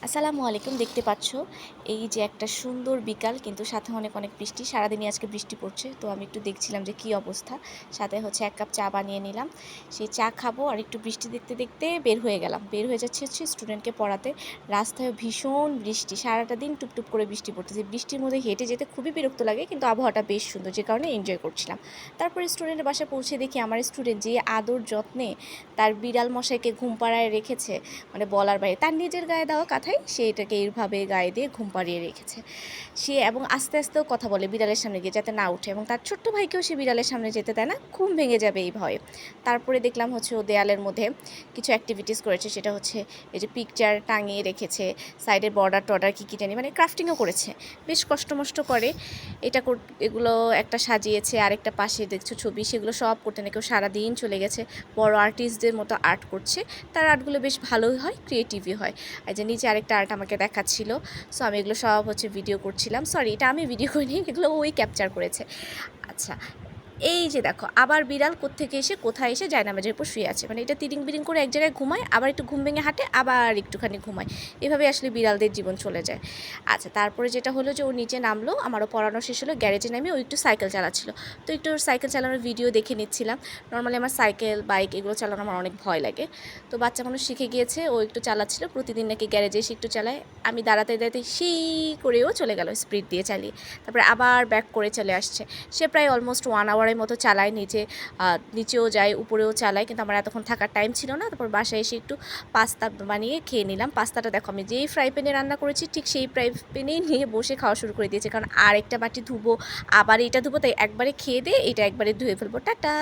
আসসালামু আলাইকুম। দেখতে পাচ্ছ এই যে একটা সুন্দর বিকাল, কিন্তু সাথে অনেক অনেক বৃষ্টি। সারাদিনই আজকে বৃষ্টি পড়ছে, তো আমি একটু দেখছিলাম যে কি অবস্থা। সাথে হচ্ছে 1 কাপ চা বানিয়ে নিলাম। সেই চা খাবো আর একটু বৃষ্টি দেখতে দেখতে বের হয়ে গেলাম। বের হয়ে যাচ্ছি হচ্ছে স্টুডেন্টকে পড়াতে। রাস্তায় ভীষণ বৃষ্টি, সারাটা দিন টুপটুপ করে বৃষ্টি পড়তেছে। বৃষ্টির মধ্যে হেঁটে যেতে খুবই বিরক্ত লাগে, কিন্তু আবহাওয়াটা বেশ সুন্দর, যে কারণে এনজয় করছিলাম। তারপরে স্টুডেন্টের বাসায় পৌঁছে দেখি আমার স্টুডেন্ট যে আদর যত্নে তার বিড়াল মশাইকে ঘুম পাড়ায় রেখেছে, মানে বলার বাইরে। তার নিজের গায়ে দেওয়া কাঁথাই সে এটাকে এইভাবে গায়ে দিয়ে ঘুম পাড়িয়ে রেখেছে। সে এবং আস্তে আস্তেও কথা বলে বিড়ালের সামনে গিয়ে, যাতে না উঠে, এবং তার ছোট্ট ভাইকেও সে বিড়ালের সামনে যেতে দেয় না, ঘুম ভেঙে যাবে এই ভয়ে। তারপরে দেখলাম হচ্ছে ও দেয়ালের মধ্যে কিছু অ্যাক্টিভিটিস করেছে, সেটা হচ্ছে এই যে পিকচার টাঙিয়ে রেখেছে, সাইডের বর্ডার টর্ডার কী কী জানি, মানে ক্রাফটিংও করেছে। বেশ কষ্ট করে এটা এগুলো একটা সাজিয়েছে, আরেকটা পাশে দেখছো ছবি, সেগুলো সব করতে নাকি ও সারাদিন চলে গেছে। বড় আর্টিস্টদের মতো আর্ট করছে, তার আর্টগুলো বেশ ভালোই হয়, ক্রিয়েটিভই হয়। আর যে নিচে আরেকটা আর্ট আমাকে দেখাচ্ছিল, সো আমি এগুলো সব হচ্ছে ভিডিও করছিলাম। সরি, এটা আমি ভিডিও করিনি, এগুলো ওই ক্যাপচার করেছে। আচ্ছা, এই যে দেখো আবার বিড়াল কোত্থেকে এসে কোথায় এসে জায়নামাজের উপর শুয়ে আছে, মানে এটা তিরিং বিরিং করে এক জায়গায় ঘুমায়, আবার একটু ঘুম ভেঙে হাঁটে, আবার একটুখানি ঘুমায়। এভাবে আসলে বিড়ালদের জীবন চলে যায়। আচ্ছা, তারপরে যেটা হলো যে ও নিচে নামলো, আমারও পড়ানো শেষ হলো, গ্যারেজে নামে ও একটু সাইকেল চালাচ্ছিল। তো একটু সাইকেল চালানোর ভিডিও দেখে নিচ্ছিলাম। নর্মালি আমার সাইকেল বাইক এগুলো চালানো আমার অনেক ভয় লাগে। তো বাচ্চা মানুষ শিখে গিয়েছে, ও একটু চালাচ্ছিল, প্রতিদিন নাকি গ্যারেজে এসে একটু চালায়। আমি দাঁড়াতে দাঁড়াতে সেই করেও চলে গেল স্পিড দিয়ে চালিয়ে, তারপরে আবার ব্যাক করে চলে আসছে। সে প্রায় অলমোস্ট 1 আওয়ারের মতো চালায়, নিচেও যায় উপরেও চালায়, কিন্তু আমার এতক্ষণ থাকার টাইম ছিল না। তারপর বাসায় এসে একটু পাস্তা বানিয়ে খেয়ে নিলাম। পাস্তাটা দেখো আমি যেই ফ্রাই প্যানে রান্না করেছি, ঠিক সেই ফ্রাই প্যানেই নিয়ে বসে খাওয়া শুরু করে দিয়েছে, কারণ আর একটা বাটি ধুবো, আবার এটা ধুবো, তাই একবারে খেয়ে দিয়ে এটা একবারে ধুয়ে ফেলবো। টাটা।